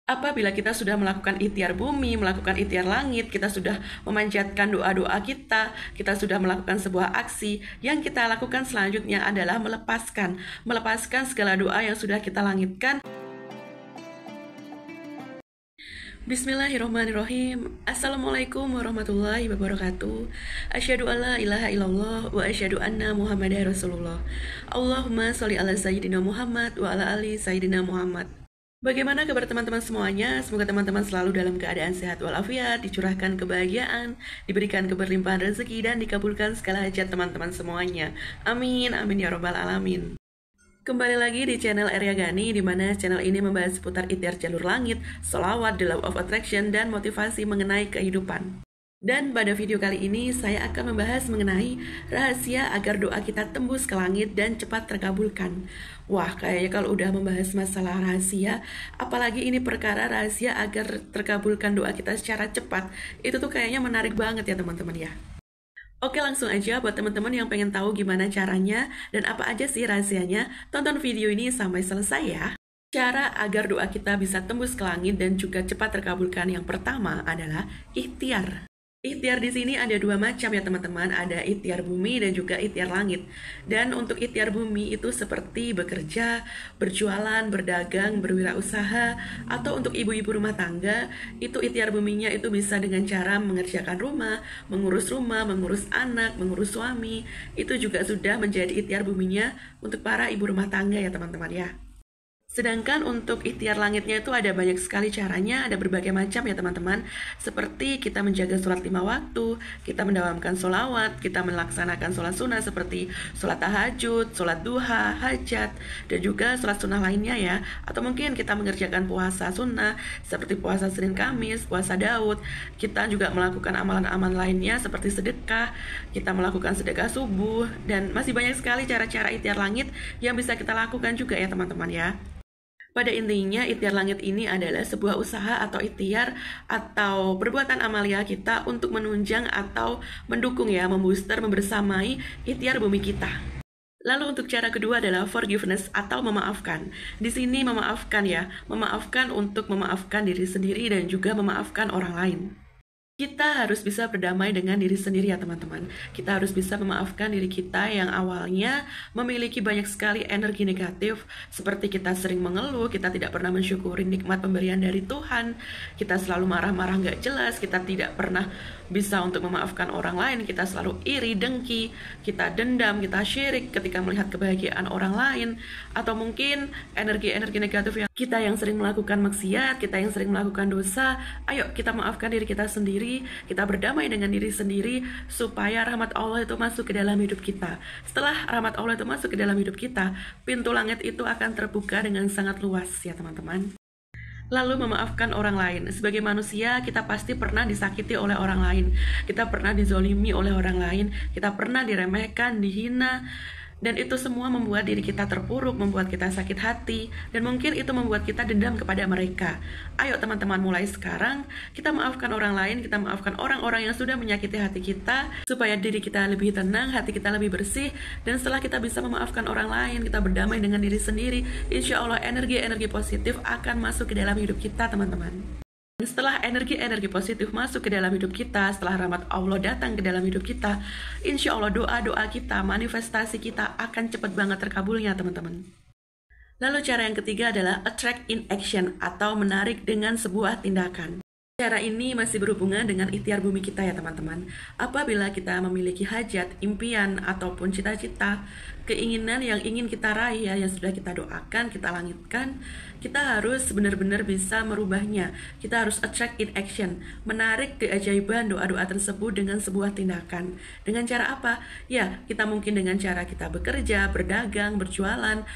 Apabila kita sudah melakukan ikhtiar bumi, melakukan ikhtiar langit, kita sudah memanjatkan doa-doa kita sudah melakukan sebuah aksi, yang kita lakukan selanjutnya adalah melepaskan segala doa yang sudah kita langitkan. Bismillahirrahmanirrahim. Assalamualaikum warahmatullahi wabarakatuh. Asyhadu alla ilaha illallah wa asyhadu anna Muhammadar Rasulullah. Allahumma sholli ala sayyidina Muhammad wa ala ali sayyidina Muhammad. Bagaimana kabar teman-teman semuanya? Semoga teman-teman selalu dalam keadaan sehat walafiat, dicurahkan kebahagiaan, diberikan keberlimpahan rezeki, dan dikabulkan segala hajat teman-teman semuanya. Amin, amin ya robbal alamin. Kembali lagi di channel Arya Gani, di mana channel ini membahas seputar ikhtiar jalur langit, sholawat, the law of attraction, dan motivasi mengenai kehidupan. Dan pada video kali ini, saya akan membahas mengenai rahasia agar doa kita tembus ke langit dan cepat terkabulkan. Wah, kayaknya kalau udah membahas masalah rahasia, apalagi ini perkara rahasia agar terkabulkan doa kita secara cepat, itu tuh kayaknya menarik banget ya teman-teman ya. Oke, langsung aja buat teman-teman yang pengen tahu gimana caranya dan apa aja sih rahasianya, tonton video ini sampai selesai ya. Cara agar doa kita bisa tembus ke langit dan juga cepat terkabulkan yang pertama adalah ikhtiar. Ikhtiar di sini ada dua macam ya teman-teman, ada ikhtiar bumi dan juga ikhtiar langit. Dan untuk ikhtiar bumi itu seperti bekerja, berjualan, berdagang, berwirausaha, atau untuk ibu-ibu rumah tangga, itu ikhtiar buminya itu bisa dengan cara mengerjakan rumah, mengurus anak, mengurus suami. Itu juga sudah menjadi ikhtiar buminya untuk para ibu rumah tangga ya teman-teman ya. Sedangkan untuk ikhtiar langitnya itu ada banyak sekali caranya, ada berbagai macam ya teman-teman. Seperti kita menjaga sholat 5 waktu, kita mendawamkan sholawat, kita melaksanakan sholat sunnah seperti sholat tahajud, sholat duha, hajat, dan juga sholat sunnah lainnya ya. Atau mungkin kita mengerjakan puasa sunnah seperti puasa Senin Kamis, puasa Daud. Kita juga melakukan amalan-amalan lainnya seperti sedekah, kita melakukan sedekah subuh, dan masih banyak sekali cara-cara ikhtiar langit yang bisa kita lakukan juga ya teman-teman ya. Pada intinya, ikhtiar langit ini adalah sebuah usaha atau ikhtiar atau perbuatan amalia kita untuk menunjang atau mendukung ya, membooster, membersamai ikhtiar bumi kita. Lalu untuk cara kedua adalah forgiveness atau memaafkan. Di sini memaafkan ya, memaafkan untuk memaafkan diri sendiri dan juga memaafkan orang lain. Kita harus bisa berdamai dengan diri sendiri ya teman-teman. Kita harus bisa memaafkan diri kita yang awalnya memiliki banyak sekali energi negatif, seperti kita sering mengeluh, kita tidak pernah mensyukuri nikmat pemberian dari Tuhan, kita selalu marah-marah gak jelas, kita tidak pernah bisa untuk memaafkan orang lain, kita selalu iri, dengki, kita dendam, kita syirik ketika melihat kebahagiaan orang lain, atau mungkin energi-energi negatif yang kita yang sering melakukan maksiat, kita yang sering melakukan dosa. Ayo kita maafkan diri kita sendiri, kita berdamai dengan diri sendiri supaya rahmat Allah itu masuk ke dalam hidup kita. Setelah rahmat Allah itu masuk ke dalam hidup kita, pintu langit itu akan terbuka dengan sangat luas ya teman-teman. Lalu memaafkan orang lain. Sebagai manusia, kita pasti pernah disakiti oleh orang lain, kita pernah dizolimi oleh orang lain, kita pernah diremehkan, dihina, dan itu semua membuat diri kita terpuruk, membuat kita sakit hati, dan mungkin itu membuat kita dendam kepada mereka. Ayo teman-teman, mulai sekarang kita maafkan orang lain, kita maafkan orang-orang yang sudah menyakiti hati kita, supaya diri kita lebih tenang, hati kita lebih bersih. Dan setelah kita bisa memaafkan orang lain, kita berdamai dengan diri sendiri, insya Allah energi-energi positif akan masuk ke dalam hidup kita teman-teman. Setelah energi-energi positif masuk ke dalam hidup kita, setelah rahmat Allah datang ke dalam hidup kita, insya Allah doa-doa kita, manifestasi kita akan cepat banget terkabulnya teman-teman. Lalu cara yang ketiga adalah attract in action atau menarik dengan sebuah tindakan. Cara ini masih berhubungan dengan ikhtiar bumi kita ya teman-teman. Apabila kita memiliki hajat, impian, ataupun cita-cita, keinginan yang ingin kita raih ya, yang sudah kita doakan, kita langitkan, kita harus benar-benar bisa merubahnya. Kita harus attract in action, menarik keajaiban doa-doa tersebut dengan sebuah tindakan. Dengan cara apa? Ya, kita mungkin dengan cara kita bekerja, berdagang, berjualan,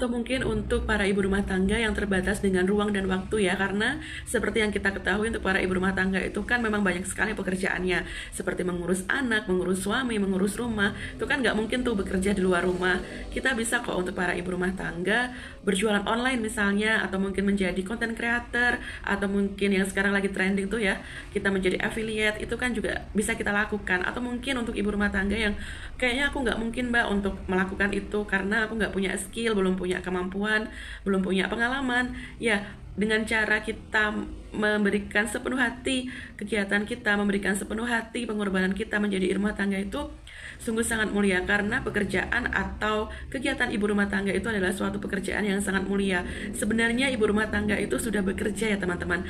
atau mungkin untuk para ibu rumah tangga yang terbatas dengan ruang dan waktu ya, karena seperti yang kita ketahui untuk para ibu rumah tangga itu kan memang banyak sekali pekerjaannya, seperti mengurus anak, mengurus suami, mengurus rumah, itu kan nggak mungkin tuh bekerja di luar rumah. Kita bisa kok untuk para ibu rumah tangga berjualan online misalnya, atau mungkin menjadi content creator, atau mungkin yang sekarang lagi trending tuh ya, kita menjadi affiliate, itu kan juga bisa kita lakukan. Atau mungkin untuk ibu rumah tangga yang kayaknya aku nggak mungkin mbak untuk melakukan itu karena aku nggak punya skill, belum punya punya kemampuan, belum punya pengalaman, ya dengan cara kita memberikan sepenuh hati kegiatan kita, memberikan sepenuh hati pengorbanan kita menjadi ibu rumah tangga itu sungguh sangat mulia, karena pekerjaan atau kegiatan ibu rumah tangga itu adalah suatu pekerjaan yang sangat mulia. Sebenarnya ibu rumah tangga itu sudah bekerja ya teman-teman.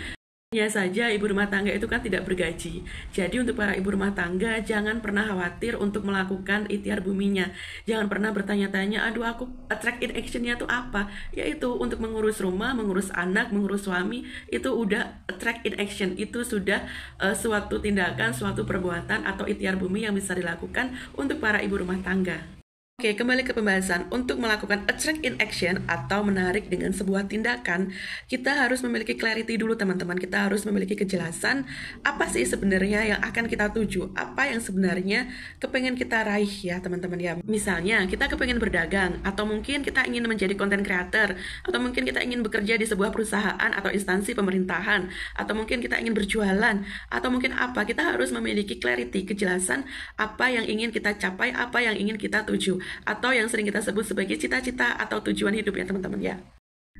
Ya saja ibu rumah tangga itu kan tidak bergaji. Jadi untuk para ibu rumah tangga jangan pernah khawatir untuk melakukan ikhtiar buminya. Jangan pernah bertanya-tanya, aduh aku track in action-nya tuh apa? Yaitu untuk mengurus rumah, mengurus anak, mengurus suami, itu udah track in action. Itu sudah suatu tindakan, suatu perbuatan atau ikhtiar bumi yang bisa dilakukan untuk para ibu rumah tangga. Oke, kembali ke pembahasan. Untuk melakukan attract in action atau menarik dengan sebuah tindakan, kita harus memiliki clarity dulu teman-teman. Kita harus memiliki kejelasan apa sih sebenarnya yang akan kita tuju, apa yang sebenarnya kepengen kita raih ya teman-teman ya. Misalnya kita kepengen berdagang, atau mungkin kita ingin menjadi content creator, atau mungkin kita ingin bekerja di sebuah perusahaan atau instansi pemerintahan, atau mungkin kita ingin berjualan, atau mungkin apa. Kita harus memiliki clarity, kejelasan apa yang ingin kita capai, apa yang ingin kita tuju, atau yang sering kita sebut sebagai cita-cita atau tujuan hidup ya teman-teman ya.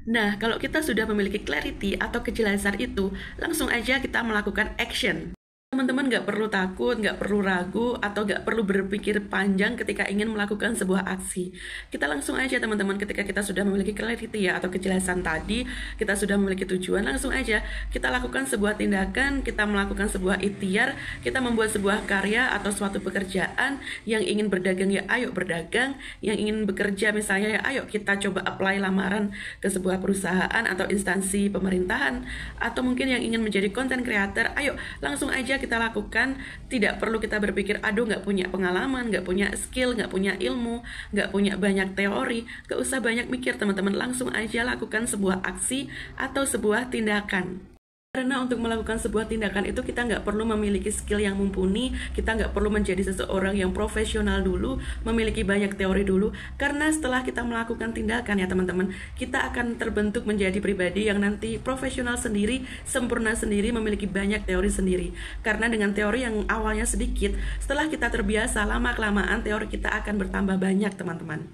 Nah, kalau kita sudah memiliki clarity atau kejelasan itu, langsung aja kita melakukan action. Teman-teman nggak perlu takut, nggak perlu ragu, atau nggak perlu berpikir panjang ketika ingin melakukan sebuah aksi. Kita langsung aja teman-teman, ketika kita sudah memiliki clarity ya, atau kejelasan tadi, kita sudah memiliki tujuan, langsung aja kita lakukan sebuah tindakan, kita melakukan sebuah ikhtiar, kita membuat sebuah karya atau suatu pekerjaan. Yang ingin berdagang ya ayo berdagang, yang ingin bekerja misalnya ya ayo kita coba apply lamaran ke sebuah perusahaan atau instansi pemerintahan, atau mungkin yang ingin menjadi content creator, ayo langsung aja kita lakukan. Tidak perlu kita berpikir aduh nggak punya pengalaman, nggak punya skill, nggak punya ilmu, nggak punya banyak teori. Nggak usah banyak mikir teman-teman, langsung aja lakukan sebuah aksi atau sebuah tindakan. Karena untuk melakukan sebuah tindakan itu kita nggak perlu memiliki skill yang mumpuni, kita nggak perlu menjadi seseorang yang profesional dulu, memiliki banyak teori dulu. Karena setelah kita melakukan tindakan ya teman-teman, kita akan terbentuk menjadi pribadi yang nanti profesional sendiri, sempurna sendiri, memiliki banyak teori sendiri. Karena dengan teori yang awalnya sedikit, setelah kita terbiasa, lama-kelamaan teori kita akan bertambah banyak teman-teman.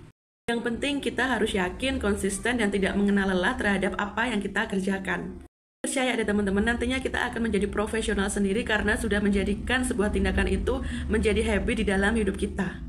Yang penting kita harus yakin, konsisten, dan tidak mengenal lelah terhadap apa yang kita kerjakan. Percaya deh teman-teman, nantinya kita akan menjadi profesional sendiri karena sudah menjadikan sebuah tindakan itu menjadi habit di dalam hidup kita.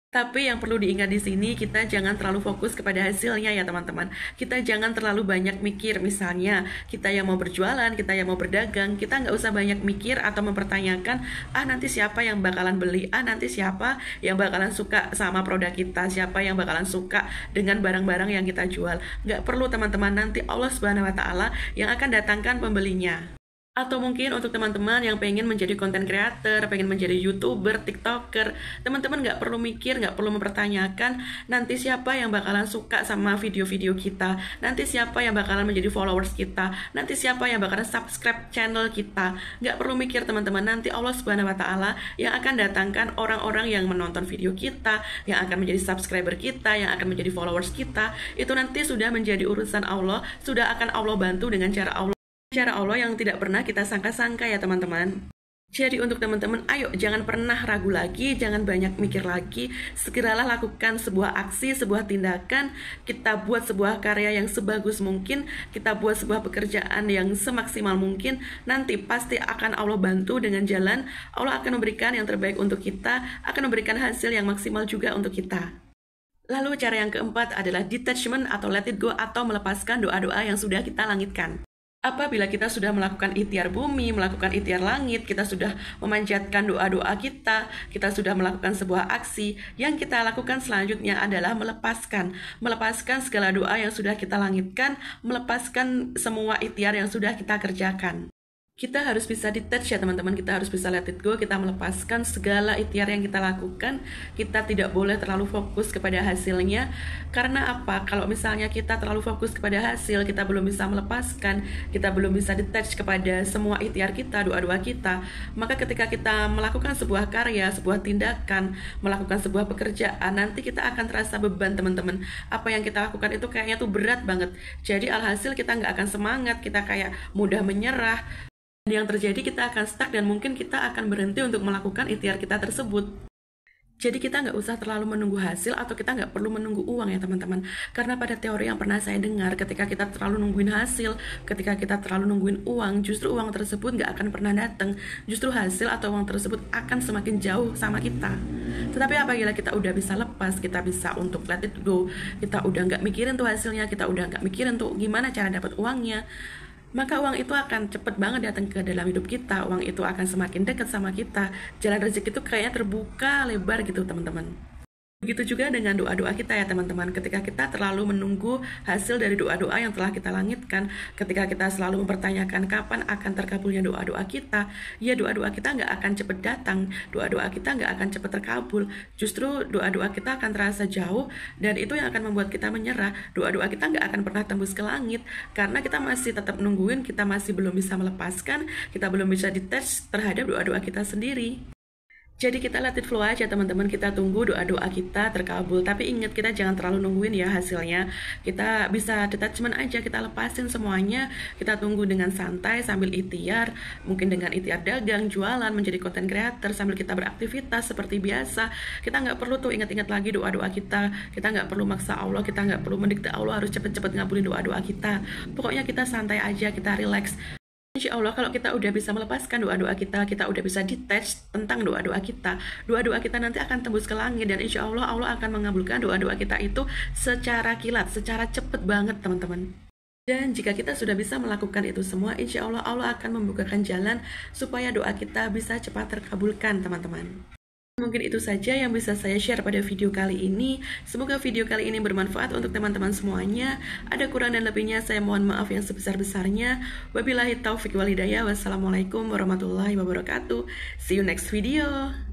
Tapi yang perlu diingat di sini, kita jangan terlalu fokus kepada hasilnya ya teman-teman. Kita jangan terlalu banyak mikir. Misalnya kita yang mau berjualan, kita yang mau berdagang, kita nggak usah banyak mikir atau mempertanyakan nanti siapa yang bakalan beli, nanti siapa yang bakalan suka sama produk kita, siapa yang bakalan suka dengan barang-barang yang kita jual. Nggak perlu teman-teman, nanti Allah Subhanahu Wa Taala yang akan datangkan pembelinya. Atau mungkin untuk teman-teman yang pengen menjadi content creator, pengen menjadi YouTuber, TikToker, teman-teman nggak perlu mikir, nggak perlu mempertanyakan nanti siapa yang bakalan suka sama video-video kita, nanti siapa yang bakalan menjadi followers kita, nanti siapa yang bakalan subscribe channel kita. Nggak perlu mikir teman-teman, nanti Allah Subhanahu Wa Taala yang akan datangkan orang-orang yang menonton video kita, yang akan menjadi subscriber kita, yang akan menjadi followers kita. Itu nanti sudah menjadi urusan Allah, sudah akan Allah bantu dengan cara Allah yang tidak pernah kita sangka-sangka ya teman-teman. Jadi untuk teman-teman, ayo jangan pernah ragu lagi, jangan banyak mikir lagi. Segeralah lakukan sebuah aksi, sebuah tindakan. Kita buat sebuah karya yang sebagus mungkin, kita buat sebuah pekerjaan yang semaksimal mungkin. Nanti pasti akan Allah bantu dengan jalan. Allah akan memberikan yang terbaik untuk kita, akan memberikan hasil yang maksimal juga untuk kita. Lalu cara yang keempat adalah detachment atau let it go, atau melepaskan doa-doa yang sudah kita langitkan. Apabila kita sudah melakukan ikhtiar bumi, melakukan ikhtiar langit, kita sudah memanjatkan doa-doa kita sudah melakukan sebuah aksi, yang kita lakukan selanjutnya adalah melepaskan segala doa yang sudah kita langitkan, melepaskan semua ikhtiar yang sudah kita kerjakan. Kita harus bisa detach ya teman-teman, kita harus bisa let it go, kita melepaskan segala ikhtiar yang kita lakukan. Kita tidak boleh terlalu fokus kepada hasilnya. Karena apa? Kalau misalnya kita terlalu fokus kepada hasil, kita belum bisa melepaskan, kita belum bisa detach kepada semua ikhtiar kita, doa-doa kita, maka ketika kita melakukan sebuah karya, sebuah tindakan, melakukan sebuah pekerjaan, nanti kita akan terasa beban teman-teman. Apa yang kita lakukan itu kayaknya tuh berat banget. Jadi alhasil kita nggak akan semangat, kita kayak mudah menyerah. Yang terjadi kita akan stuck dan mungkin kita akan berhenti untuk melakukan ikhtiar kita tersebut. Jadi kita nggak usah terlalu menunggu hasil atau kita nggak perlu menunggu uang ya teman-teman. Karena pada teori yang pernah saya dengar, ketika kita terlalu nungguin hasil, ketika kita terlalu nungguin uang, justru uang tersebut nggak akan pernah datang. Justru hasil atau uang tersebut akan semakin jauh sama kita. Tetapi apabila kita udah bisa lepas, kita bisa untuk let it go, kita udah nggak mikirin tuh hasilnya, kita udah nggak mikirin tuh gimana cara dapat uangnya, maka uang itu akan cepet banget datang ke dalam hidup kita. Uang itu akan semakin dekat sama kita. Jalan rezeki itu kayaknya terbuka lebar gitu teman-teman. Begitu juga dengan doa-doa kita ya teman-teman. Ketika kita terlalu menunggu hasil dari doa-doa yang telah kita langitkan, ketika kita selalu mempertanyakan kapan akan terkabulnya doa-doa kita, ya doa-doa kita nggak akan cepat datang, doa-doa kita nggak akan cepat terkabul. Justru doa-doa kita akan terasa jauh, dan itu yang akan membuat kita menyerah. Doa-doa kita nggak akan pernah tembus ke langit, karena kita masih tetap nungguin, kita masih belum bisa melepaskan, kita belum bisa dites terhadap doa-doa kita sendiri. Jadi kita let it flow aja teman-teman, kita tunggu doa-doa kita terkabul. Tapi ingat, kita jangan terlalu nungguin ya hasilnya. Kita bisa detachment aja, kita lepasin semuanya. Kita tunggu dengan santai sambil ikhtiar. Mungkin dengan ikhtiar dagang, jualan, menjadi content creator sambil kita beraktivitas seperti biasa. Kita nggak perlu tuh ingat-ingat lagi doa-doa kita. Kita nggak perlu maksa Allah, kita nggak perlu mendikte Allah harus cepet-cepet ngabulin doa-doa kita. Pokoknya kita santai aja, kita relax. Insya Allah kalau kita udah bisa melepaskan doa-doa kita udah bisa detach tentang doa-doa kita nanti akan tembus ke langit, dan insya Allah Allah akan mengabulkan doa-doa kita itu secara kilat, secara cepet banget teman-teman. Dan jika kita sudah bisa melakukan itu semua, insya Allah Allah akan membukakan jalan supaya doa kita bisa cepat terkabulkan teman-teman. Mungkin itu saja yang bisa saya share pada video kali ini. Semoga video kali ini bermanfaat untuk teman-teman semuanya. Ada kurang dan lebihnya saya mohon maaf yang sebesar-besarnya. Wabillahi taufiq wal hidayah. Wassalamualaikum warahmatullahi wabarakatuh. See you next video.